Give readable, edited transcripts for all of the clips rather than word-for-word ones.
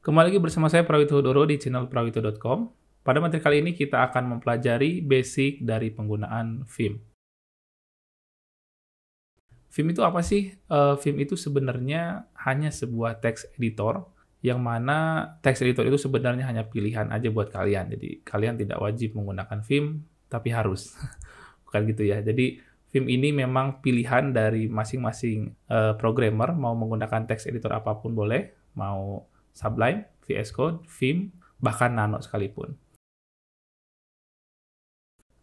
Kembali lagi bersama saya Prawito Hudoro di channel prawito.com. Pada materi kali ini kita akan mempelajari basic dari penggunaan Vim. Vim itu apa sih? Vim itu sebenarnya hanya sebuah text editor, yang mana text editor itu sebenarnya hanya pilihan aja buat kalian. Jadi kalian tidak wajib menggunakan Vim, tapi harus. Bukan gitu ya. Jadi Vim ini memang pilihan dari masing-masing programmer, mau menggunakan text editor apapun boleh, mau Sublime, VS Code, Vim, bahkan Nano sekalipun.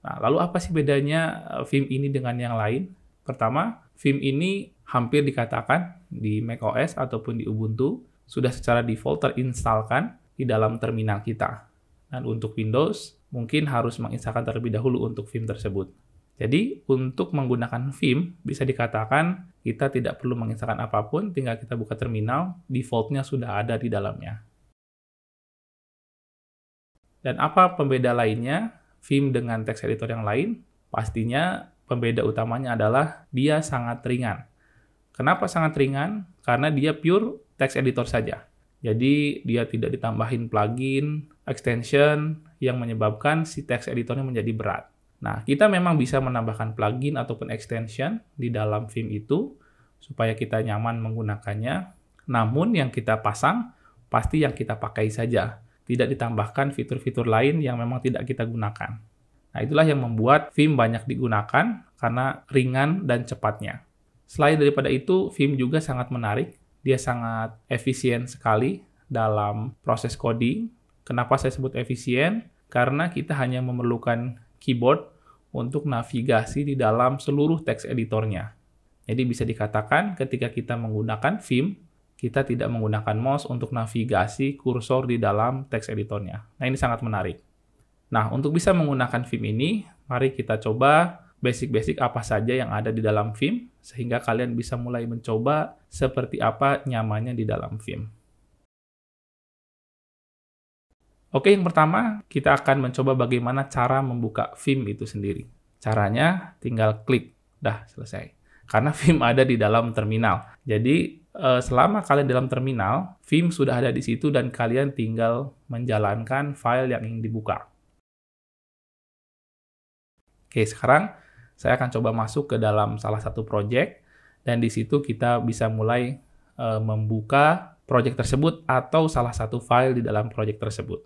Nah, lalu apa sih bedanya Vim ini dengan yang lain? Pertama, Vim ini hampir dikatakan di macOS ataupun di Ubuntu sudah secara default terinstalkan di dalam terminal kita. Dan untuk Windows, mungkin harus menginstalkan terlebih dahulu untuk Vim tersebut. Jadi, untuk menggunakan Vim, bisa dikatakan kita tidak perlu menginstalkan apapun, tinggal kita buka terminal, default-nya sudah ada di dalamnya. Dan apa pembeda lainnya Vim dengan text editor yang lain? Pastinya pembeda utamanya adalah dia sangat ringan. Kenapa sangat ringan? Karena dia pure text editor saja. Jadi, dia tidak ditambahin plugin, extension, yang menyebabkan si text editornya menjadi berat. Nah, kita memang bisa menambahkan plugin ataupun extension di dalam Vim itu supaya kita nyaman menggunakannya. Namun yang kita pasang pasti yang kita pakai saja, tidak ditambahkan fitur-fitur lain yang memang tidak kita gunakan. Nah, itulah yang membuat Vim banyak digunakan karena ringan dan cepatnya. Selain daripada itu, Vim juga sangat menarik. Dia sangat efisien sekali dalam proses coding. Kenapa saya sebut efisien? Karena kita hanya memerlukan keyboard untuk navigasi di dalam seluruh text editornya. Jadi bisa dikatakan ketika kita menggunakan Vim, kita tidak menggunakan mouse untuk navigasi kursor di dalam text editornya. Nah, ini sangat menarik. Nah, untuk bisa menggunakan Vim ini, mari kita coba basic-basic apa saja yang ada di dalam Vim, sehingga kalian bisa mulai mencoba seperti apa nyamannya di dalam Vim. Oke, yang pertama, kita akan mencoba bagaimana cara membuka Vim itu sendiri. Caranya, tinggal klik. Dah, selesai. Karena Vim ada di dalam terminal. Jadi, selama kalian dalam terminal, Vim sudah ada di situ dan kalian tinggal menjalankan file yang ingin dibuka. Oke, sekarang saya akan coba masuk ke dalam salah satu project, dan di situ kita bisa mulai membuka project tersebut atau salah satu file di dalam project tersebut.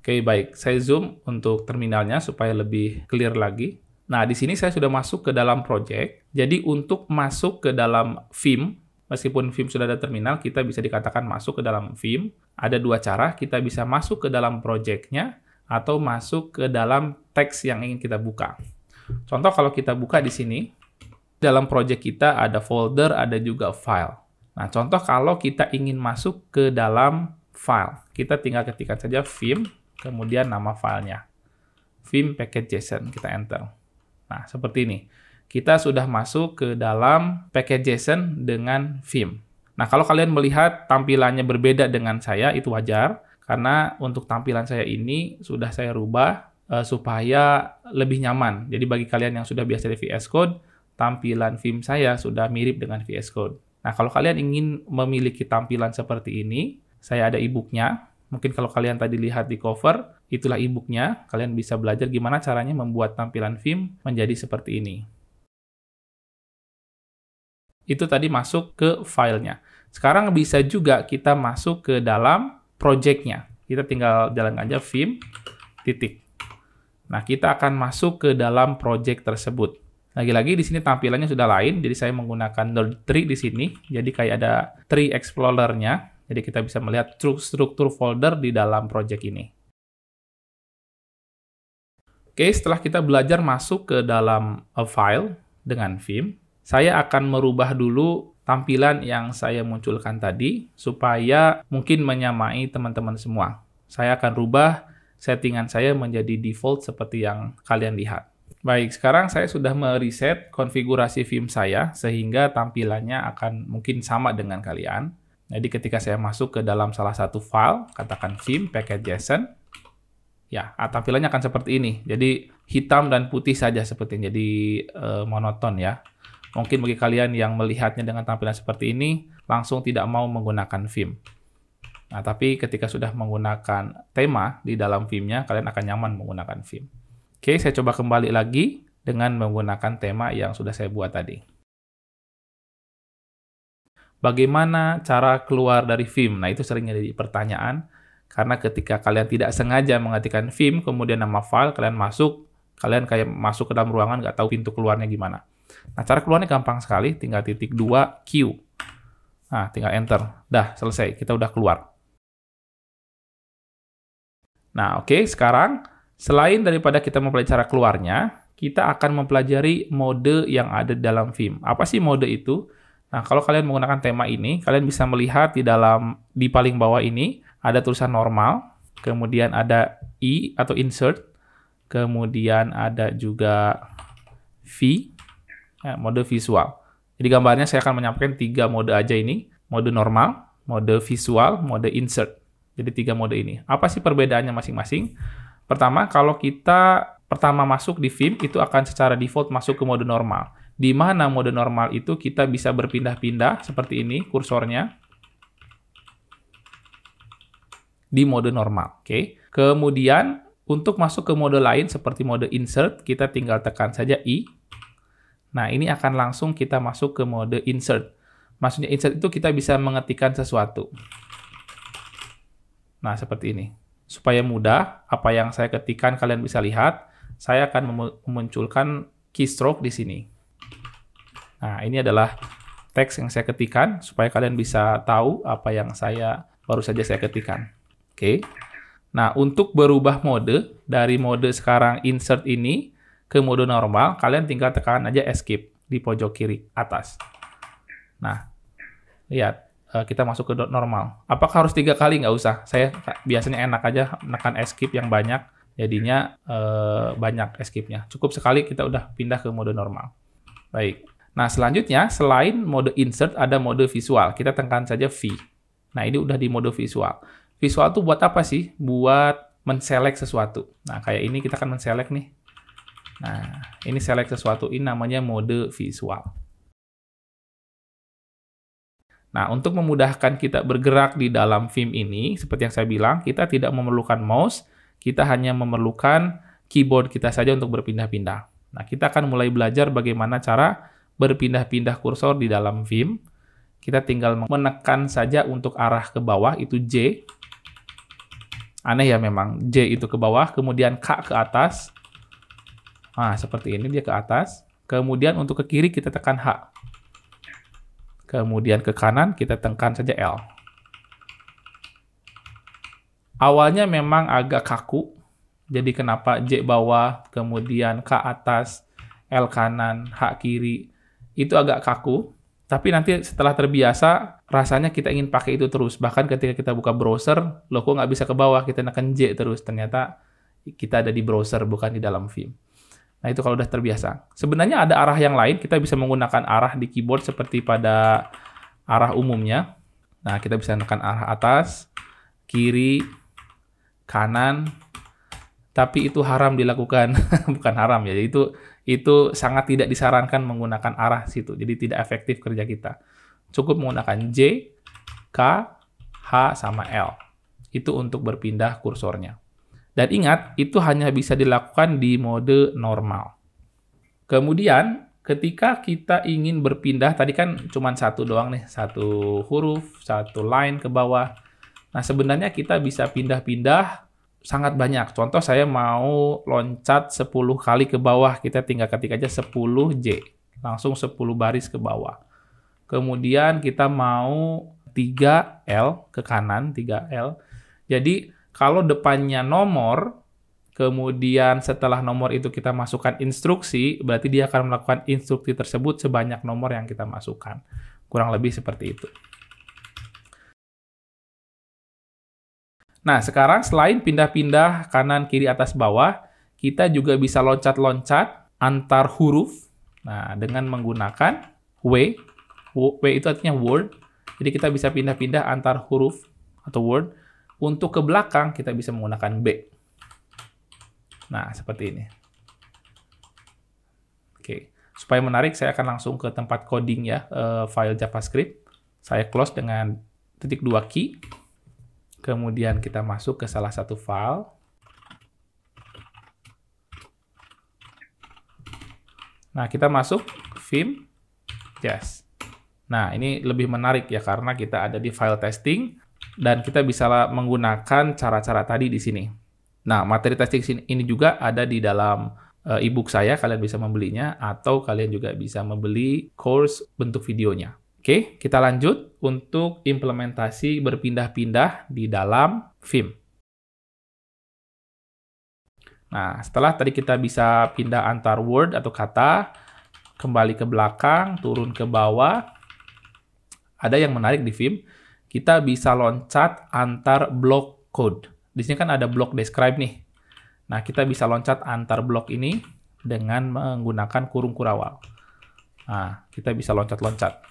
Oke, baik. Saya zoom untuk terminalnya supaya lebih clear lagi. Nah, di sini saya sudah masuk ke dalam project. Jadi, untuk masuk ke dalam Vim, meskipun Vim sudah ada terminal, kita bisa dikatakan masuk ke dalam Vim. Ada dua cara, kita bisa masuk ke dalam project-nya atau masuk ke dalam teks yang ingin kita buka. Contoh, kalau kita buka di sini, dalam project kita ada folder, ada juga file. Nah, contoh kalau kita ingin masuk ke dalam file, kita tinggal ketikkan saja Vim, kemudian nama filenya, Vim package.json, kita enter. Nah, seperti ini. Kita sudah masuk ke dalam package.json dengan Vim. Nah, kalau kalian melihat tampilannya berbeda dengan saya, itu wajar. Karena untuk tampilan saya ini sudah saya rubah supaya lebih nyaman. Jadi bagi kalian yang sudah biasa di VS Code, tampilan Vim saya sudah mirip dengan VS Code. Nah, kalau kalian ingin memiliki tampilan seperti ini, saya ada e-booknya. Mungkin kalau kalian tadi lihat di cover, itulah e-booknya. Kalian bisa belajar gimana caranya membuat tampilan Vim menjadi seperti ini. Itu tadi masuk ke filenya. Sekarang bisa juga kita masuk ke dalam project-nya. Kita tinggal jalan aja Vim, titik. Nah, kita akan masuk ke dalam project tersebut. Lagi-lagi di sini tampilannya sudah lain, jadi saya menggunakan node tree di sini. Jadi kayak ada tree explorer-nya. Jadi kita bisa melihat struktur folder di dalam project ini. Oke, setelah kita belajar masuk ke dalam file dengan Vim, saya akan merubah dulu tampilan yang saya munculkan tadi, supaya mungkin menyamai teman-teman semua. Saya akan rubah settingan saya menjadi default seperti yang kalian lihat. Baik, sekarang saya sudah mereset konfigurasi Vim saya, sehingga tampilannya akan mungkin sama dengan kalian. Jadi ketika saya masuk ke dalam salah satu file, katakan Vim package.json, ya, tampilannya akan seperti ini. Jadi hitam dan putih saja seperti ini, jadi monoton ya. Mungkin bagi kalian yang melihatnya dengan tampilan seperti ini, langsung tidak mau menggunakan Vim. Nah, tapi ketika sudah menggunakan tema di dalam Vim-nya, kalian akan nyaman menggunakan Vim. Oke, saya coba kembali lagi dengan menggunakan tema yang sudah saya buat tadi. Bagaimana cara keluar dari Vim? Nah, itu sering jadi pertanyaan, karena ketika kalian tidak sengaja mengetikkan Vim, kemudian nama file, kalian kayak masuk ke dalam ruangan, nggak tahu pintu keluarnya gimana. Nah, cara keluarnya gampang sekali, tinggal titik 2 Q. Nah, tinggal enter. Dah, selesai. Kita udah keluar. Nah, oke, sekarang selain daripada kita mempelajari cara keluarnya, kita akan mempelajari mode yang ada di dalam Vim. Apa sih mode itu? Nah, kalau kalian menggunakan tema ini, kalian bisa melihat di paling bawah ini ada tulisan normal, kemudian ada I atau insert, kemudian ada juga V, ya, mode visual. Jadi gambarnya saya akan menyampaikan 3 mode aja ini, mode normal, mode visual, mode insert. Jadi 3 mode ini. Apa sih perbedaannya masing-masing? Pertama, kalau kita pertama masuk di Vim, itu akan secara default masuk ke mode normal. Di mana mode normal itu kita bisa berpindah-pindah seperti ini kursornya di mode normal. Oke. Kemudian untuk masuk ke mode lain seperti mode insert, kita tinggal tekan saja I. Nah, ini akan langsung kita masuk ke mode insert. Maksudnya insert itu kita bisa mengetikkan sesuatu. Nah, seperti ini. Supaya mudah, apa yang saya ketikkan kalian bisa lihat, saya akan memunculkan keystroke di sini. Nah, ini adalah teks yang saya ketikkan, supaya kalian bisa tahu apa yang baru saja saya ketikkan. Oke. Nah, untuk berubah mode, dari mode sekarang insert ini ke mode normal, kalian tinggal tekan aja escape di pojok kiri atas. Nah, lihat, kita masuk ke normal. Apakah harus 3 kali? Nggak usah. Saya biasanya enak aja menekan escape yang banyak, jadinya banyak escape-nya. Cukup sekali kita udah pindah ke mode normal. Baik. Nah, selanjutnya, selain mode insert, ada mode visual. Kita tekan saja V. Nah, ini udah di mode visual. Visual tuh buat apa sih? Buat men-select sesuatu. Nah, kayak ini kita akan men-select nih. Nah, ini select sesuatu. Ini namanya mode visual. Nah, untuk memudahkan kita bergerak di dalam Vim ini, seperti yang saya bilang, kita tidak memerlukan mouse, kita hanya memerlukan keyboard kita saja untuk berpindah-pindah. Nah, kita akan mulai belajar bagaimana cara berpindah-pindah kursor di dalam Vim. Kita tinggal menekan saja untuk arah ke bawah, itu J. Aneh ya memang, J itu ke bawah, kemudian K ke atas. Nah, seperti ini dia ke atas. Kemudian untuk ke kiri kita tekan H. Kemudian ke kanan kita tekan saja L. Awalnya memang agak kaku. Jadi kenapa J bawah, kemudian K atas, L kanan, H kiri. Itu agak kaku, tapi nanti setelah terbiasa, rasanya kita ingin pakai itu terus. Bahkan ketika kita buka browser, loh kok nggak bisa ke bawah, kita tekan J terus. Ternyata kita ada di browser, bukan di dalam Vim. Nah, itu kalau udah terbiasa. Sebenarnya ada arah yang lain, kita bisa menggunakan arah di keyboard seperti pada arah umumnya. Nah, kita bisa tekan arah atas, kiri, kanan, tapi itu haram dilakukan. Bukan haram ya, itu sangat tidak disarankan menggunakan arah situ. Jadi tidak efektif kerja kita. Cukup menggunakan J, K, H, sama L. Itu untuk berpindah kursornya. Dan ingat, itu hanya bisa dilakukan di mode normal. Kemudian, ketika kita ingin berpindah, tadi kan cuma satu doang nih, satu huruf, satu line ke bawah. Nah, sebenarnya kita bisa pindah-pindah sangat banyak. Contoh saya mau loncat 10 kali ke bawah, kita tinggal ketik aja 10J. Langsung 10 baris ke bawah. Kemudian kita mau 3L ke kanan, 3L. Jadi kalau depannya nomor, kemudian setelah nomor itu kita masukkan instruksi, berarti dia akan melakukan instruksi tersebut sebanyak nomor yang kita masukkan. Kurang lebih seperti itu. Nah, sekarang selain pindah-pindah kanan, kiri, atas, bawah, kita juga bisa loncat-loncat antar huruf. Nah, dengan menggunakan W. W itu artinya word. Jadi kita bisa pindah-pindah antar huruf atau word. Untuk ke belakang, kita bisa menggunakan B. Nah, seperti ini. Oke. Supaya menarik, saya akan langsung ke tempat coding ya, file JavaScript. Saya close dengan titik 2 key. Kemudian kita masuk ke salah satu file. Nah, kita masuk Vim. Yes. Nah, ini lebih menarik ya, karena kita ada di file testing, dan kita bisa menggunakan cara-cara tadi di sini. Nah, materi testing ini juga ada di dalam e-book saya, kalian bisa membelinya, atau kalian juga bisa membeli course bentuk videonya. Oke, kita lanjut untuk implementasi berpindah-pindah di dalam Vim. Nah, setelah tadi kita bisa pindah antar word atau kata, kembali ke belakang, turun ke bawah, ada yang menarik di Vim, kita bisa loncat antar blok code. Di sini kan ada blok describe nih. Nah, kita bisa loncat antar blok ini dengan menggunakan kurung kurawal. Nah, kita bisa loncat-loncat.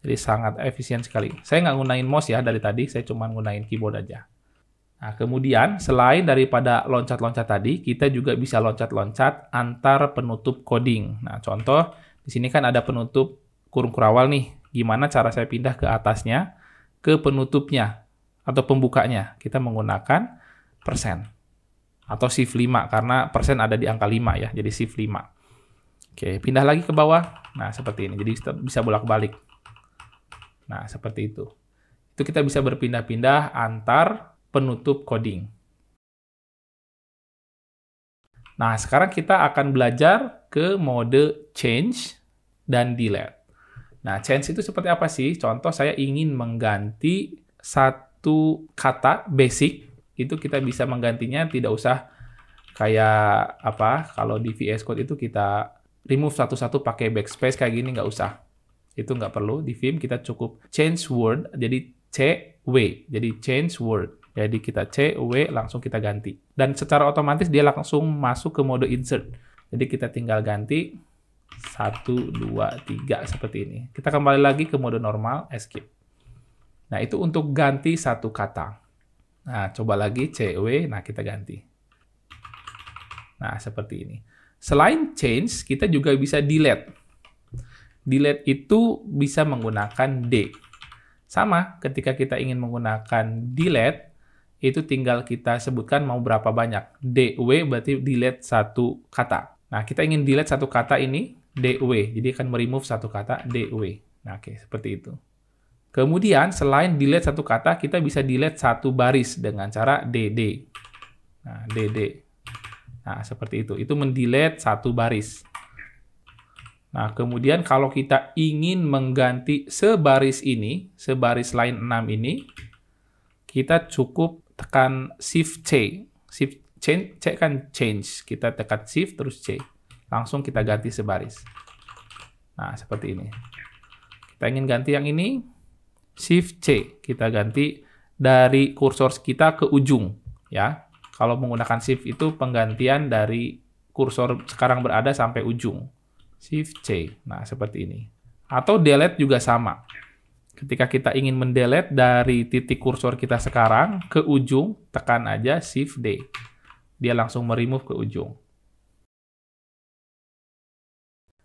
Jadi sangat efisien sekali. Saya nggak gunain mouse ya dari tadi, saya cuma gunain keyboard aja. Nah, kemudian selain daripada loncat-loncat tadi, kita juga bisa loncat-loncat antar penutup coding. Nah, contoh di sini kan ada penutup kurung kurawal nih. Gimana cara saya pindah ke atasnya, ke penutupnya, atau pembukanya? Kita menggunakan persen. Atau shift 5, karena persen ada di angka 5 ya, jadi shift 5. Oke, pindah lagi ke bawah. Nah, seperti ini. Jadi bisa bolak-balik. Nah, seperti itu. Itu kita bisa berpindah-pindah antar penutup coding. Nah, sekarang kita akan belajar ke mode change dan delete. Nah, change itu seperti apa sih? Contoh, saya ingin mengganti satu kata basic, itu kita bisa menggantinya, tidak usah kayak apa, kalau di VS Code itu kita remove satu-satu pakai backspace kayak gini, nggak usah. Itu nggak perlu. Di Vim kita cukup change word, jadi CW, jadi change word. Jadi kita CW, langsung kita ganti. Dan secara otomatis dia langsung masuk ke mode insert. Jadi kita tinggal ganti 1, 2, 3 seperti ini. Kita kembali lagi ke mode normal, escape. Nah, itu untuk ganti satu kata. Nah, coba lagi CW, nah kita ganti. Nah, seperti ini. Selain change, kita juga bisa delete. Delete itu bisa menggunakan D. Sama, ketika kita ingin menggunakan delete, itu tinggal kita sebutkan mau berapa banyak. DW berarti delete satu kata. Nah, kita ingin delete satu kata ini, DW. Jadi akan meremove satu kata, DW. Nah, oke, seperti itu. Kemudian, selain delete satu kata, kita bisa delete satu baris dengan cara DD. Nah, DD. Nah, seperti itu. Itu mendelete satu baris. Nah, kemudian kalau kita ingin mengganti sebaris ini, sebaris line 6 ini, kita cukup tekan Shift C. Shift C kan change. Kita tekan Shift terus C. Langsung kita ganti sebaris. Nah, seperti ini. Kita ingin ganti yang ini, Shift C. Kita ganti dari kursor kita ke ujung. Ya. Kalau menggunakan Shift itu penggantian dari kursor sekarang berada sampai ujung. Shift C. Nah, seperti ini. Atau delete juga sama. Ketika kita ingin mendelete dari titik kursor kita sekarang ke ujung, tekan aja Shift D. Dia langsung meremove ke ujung.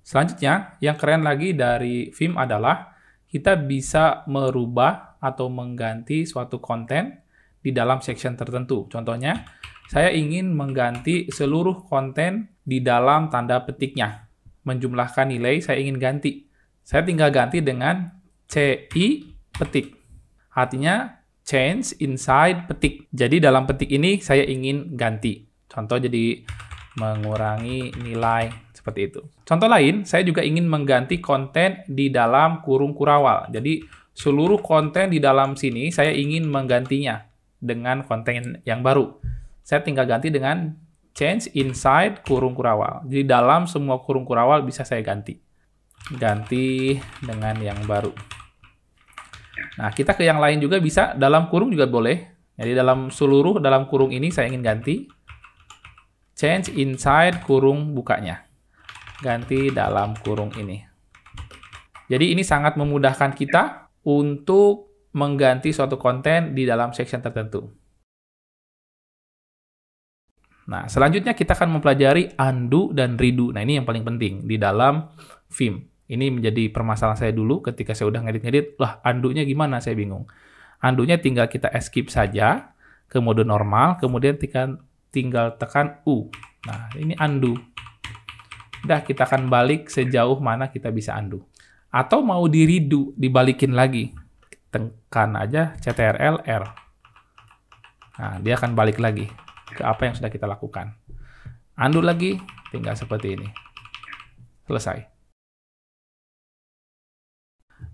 Selanjutnya, yang keren lagi dari Vim adalah kita bisa merubah atau mengganti suatu konten di dalam section tertentu. Contohnya, saya ingin mengganti seluruh konten di dalam tanda petiknya. Menjumlahkan nilai, saya ingin ganti. Saya tinggal ganti dengan CI petik. Artinya change inside petik. Jadi dalam petik ini saya ingin ganti. Contoh jadi mengurangi nilai seperti itu. Contoh lain, saya juga ingin mengganti konten di dalam kurung kurawal. Jadi seluruh konten di dalam sini saya ingin menggantinya dengan konten yang baru. Saya tinggal ganti dengan change inside kurung kurawal. Jadi dalam semua kurung kurawal bisa saya ganti. Ganti dengan yang baru. Nah, kita ke yang lain juga bisa. Dalam kurung juga boleh. Jadi dalam kurung ini saya ingin ganti. Change inside kurung bukanya. Ganti dalam kurung ini. Jadi ini sangat memudahkan kita untuk mengganti suatu konten di dalam section tertentu. Nah, selanjutnya kita akan mempelajari undo dan redo. Nah, ini yang paling penting di dalam Vim. Ini menjadi permasalahan saya dulu ketika saya udah ngedit-ngedit, lah undo-nya gimana? Saya bingung. Undo-nya tinggal kita escape saja ke mode normal, kemudian tinggal tekan U. Nah, ini undo. Udah, kita akan balik sejauh mana kita bisa undo. Atau mau di redo, dibalikin lagi. Tekan aja CTRL R. Nah, dia akan balik lagi ke apa yang sudah kita lakukan. Undo lagi, tinggal seperti ini. Selesai.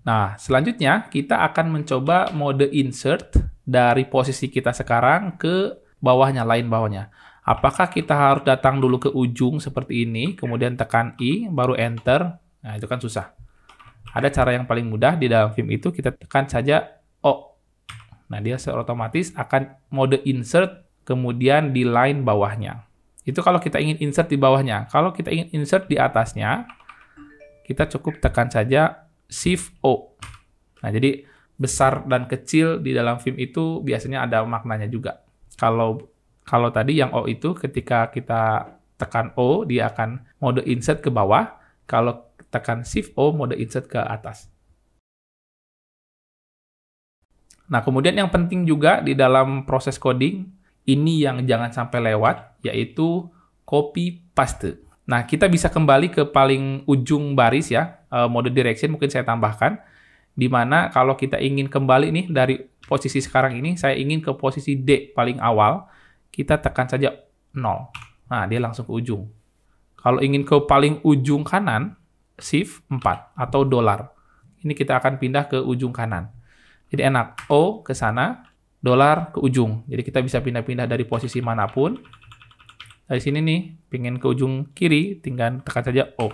Nah, selanjutnya kita akan mencoba mode insert dari posisi kita sekarang ke bawahnya, lain bawahnya. Apakah kita harus datang dulu ke ujung seperti ini, kemudian tekan I, baru enter? Nah, itu kan susah. Ada cara yang paling mudah di dalam Vim itu, kita tekan saja O. Nah, dia secara otomatis akan mode insert, kemudian di line bawahnya. Itu kalau kita ingin insert di bawahnya. Kalau kita ingin insert di atasnya, kita cukup tekan saja Shift O. Nah, jadi besar dan kecil di dalam Vim itu biasanya ada maknanya juga. Kalau tadi yang O itu ketika kita tekan O, dia akan mode insert ke bawah. Kalau tekan Shift O, mode insert ke atas. Nah, kemudian yang penting juga di dalam proses coding, ini yang jangan sampai lewat, yaitu copy paste. Nah, kita bisa kembali ke paling ujung baris ya, mode direction mungkin saya tambahkan, di mana kalau kita ingin kembali nih dari posisi sekarang ini, saya ingin ke posisi D paling awal, kita tekan saja 0. Nah, dia langsung ke ujung. Kalau ingin ke paling ujung kanan, Shift 4 atau $. Ini kita akan pindah ke ujung kanan. Jadi enak, O ke sana, $, ke ujung. Jadi kita bisa pindah-pindah dari posisi manapun. Dari sini nih, pengen ke ujung kiri, tinggal tekan saja O.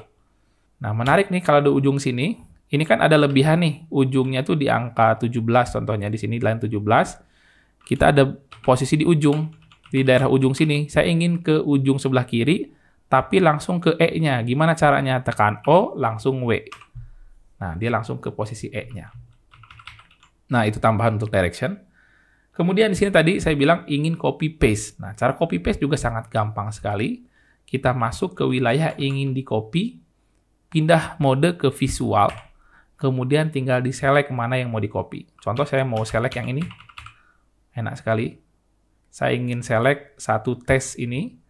Nah, menarik nih kalau di ujung sini, ini kan ada lebihan nih, ujungnya tuh di angka 17 contohnya, di sini line 17. Kita ada posisi di ujung, di daerah ujung sini. Saya ingin ke ujung sebelah kiri, tapi langsung ke E-nya. Gimana caranya? Tekan O, langsung W. Nah, dia langsung ke posisi E-nya. Nah, itu tambahan untuk direction. Kemudian di sini tadi saya bilang ingin copy paste. Nah, cara copy paste juga sangat gampang sekali. Kita masuk ke wilayah ingin di copy, pindah mode ke visual, kemudian tinggal di select mana yang mau di copy. Contoh saya mau select yang ini. Enak sekali. Saya ingin select satu tes ini.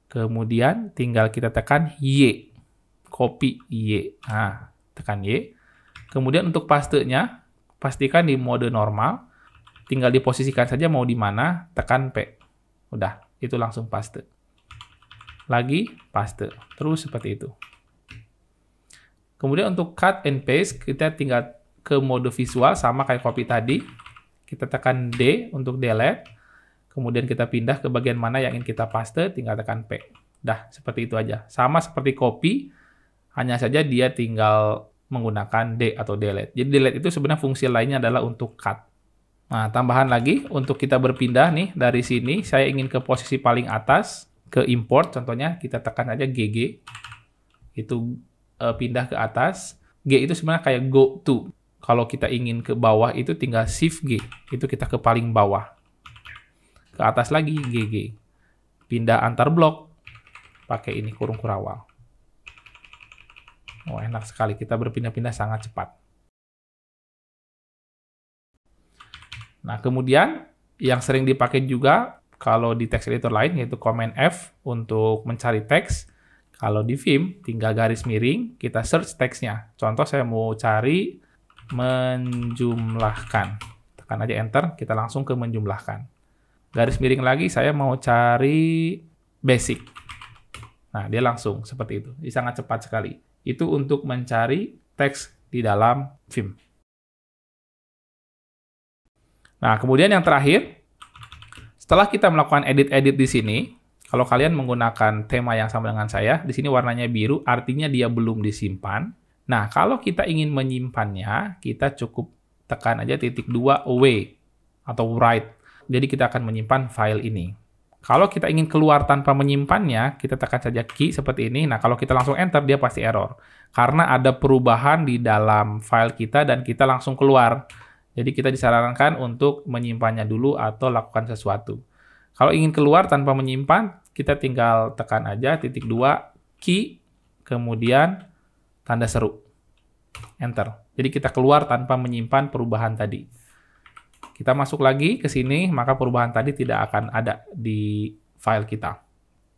Kemudian tinggal kita tekan Y. Copy Y. Nah, tekan Y. Kemudian untuk pastenya, pastikan di mode normal. Tinggal diposisikan saja mau di mana, tekan P. Udah, itu langsung paste. Lagi, paste. Terus seperti itu. Kemudian untuk cut and paste, kita tinggal ke mode visual, sama kayak copy tadi. Kita tekan D untuk delete. Kemudian kita pindah ke bagian mana yang ingin kita paste, tinggal tekan P. Dah, seperti itu aja. Sama seperti copy, hanya saja dia tinggal menggunakan D atau delete. Jadi delete itu sebenarnya fungsi lainnya adalah untuk cut. Nah, tambahan lagi, untuk kita berpindah nih, dari sini, saya ingin ke posisi paling atas, ke import, contohnya, kita tekan aja GG. Itu pindah ke atas. G itu sebenarnya kayak go to. Kalau kita ingin ke bawah itu tinggal Shift G. Itu kita ke paling bawah. Ke atas lagi GG. Pindah antar blok. Pakai ini kurung kurawal. Oh, enak sekali. Kita berpindah-pindah sangat cepat. Nah, kemudian yang sering dipakai juga kalau di text editor lain yaitu Command F untuk mencari teks. Kalau di Vim, tinggal garis miring, kita search teksnya. Contoh saya mau cari menjumlahkan. Tekan aja Enter, kita langsung ke menjumlahkan. Garis miring lagi, saya mau cari basic. Nah, dia langsung seperti itu. Ini sangat cepat sekali. Itu untuk mencari teks di dalam Vim. Nah, kemudian yang terakhir, setelah kita melakukan edit-edit di sini, kalau kalian menggunakan tema yang sama dengan saya, di sini warnanya biru, artinya dia belum disimpan. Nah, kalau kita ingin menyimpannya, kita cukup tekan aja titik 2 W atau write. Jadi kita akan menyimpan file ini. Kalau kita ingin keluar tanpa menyimpannya, kita tekan saja key seperti ini. Nah, kalau kita langsung enter, dia pasti error. Karena ada perubahan di dalam file kita dan kita langsung keluar. Jadi kita disarankan untuk menyimpannya dulu atau lakukan sesuatu. Kalau ingin keluar tanpa menyimpan, kita tinggal tekan aja titik 2, key, kemudian tanda seru. Enter. Jadi kita keluar tanpa menyimpan perubahan tadi. Kita masuk lagi ke sini, maka perubahan tadi tidak akan ada di file kita.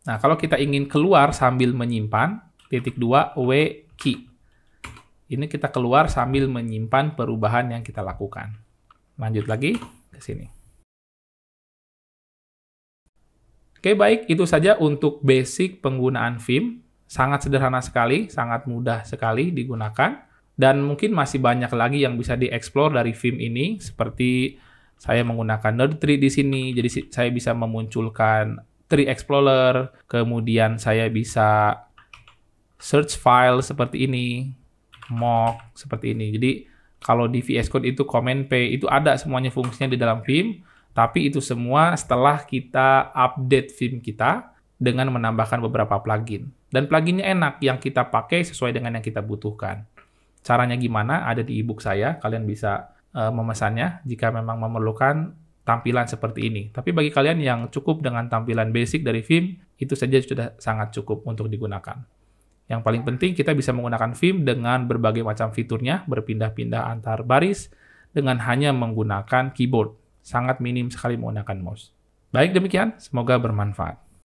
Nah, kalau kita ingin keluar sambil menyimpan, titik 2, W, key. Ini kita keluar sambil menyimpan perubahan yang kita lakukan. Lanjut lagi ke sini. Oke, baik. Itu saja untuk basic penggunaan Vim. Sangat sederhana sekali, sangat mudah sekali digunakan. Dan mungkin masih banyak lagi yang bisa dieksplor dari Vim ini, seperti saya menggunakan Nerd Tree di sini, jadi saya bisa memunculkan Tree Explorer, kemudian saya bisa search file seperti ini, mock seperti ini. Jadi kalau di VS Code itu Command P, itu ada semuanya fungsinya di dalam Vim, tapi itu semua setelah kita update Vim kita dengan menambahkan beberapa plugin. Dan pluginnya enak, yang kita pakai sesuai dengan yang kita butuhkan. Caranya gimana? Ada di ebook saya, kalian bisa memesannya jika memang memerlukan tampilan seperti ini. Tapi bagi kalian yang cukup dengan tampilan basic dari Vim, itu saja sudah sangat cukup untuk digunakan. Yang paling penting, kita bisa menggunakan Vim dengan berbagai macam fiturnya, berpindah-pindah antar baris, dengan hanya menggunakan keyboard. Sangat minim sekali menggunakan mouse. Baik, demikian. Semoga bermanfaat.